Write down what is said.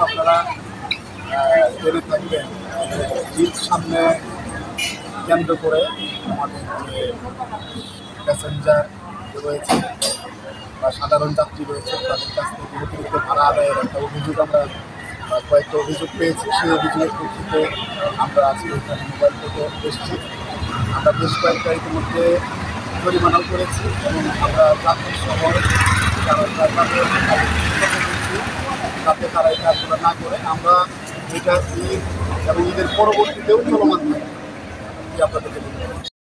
আপনারা জেনে থাকবেন ঈদ সামনে কেন্দ্র করে আমাদের যে প্যাসেঞ্জার রয়েছে বা সাধারণ যাত্রী রয়েছে তাদের কাছ থেকে অতিরিক্ত ভাড়া আদায়ের একটা অভিযোগ আমরা কয়েকটা অভিযোগ পেয়েছি। সেই অভিযোগের প্রেক্ষিতে আমরা আজকে এখানে মোবাইল থেকে এসেছি। আমরা বেশ কয়েকটা ইতিমধ্যে জরিমানাও করেছি এবং আমরা যাত্রী সহ যাতে তারা এই কাজগুলো না করে আমরা এটা ঈদ এবং ঈদের পরবর্তীতেও চলমান থাকবে আপনাদের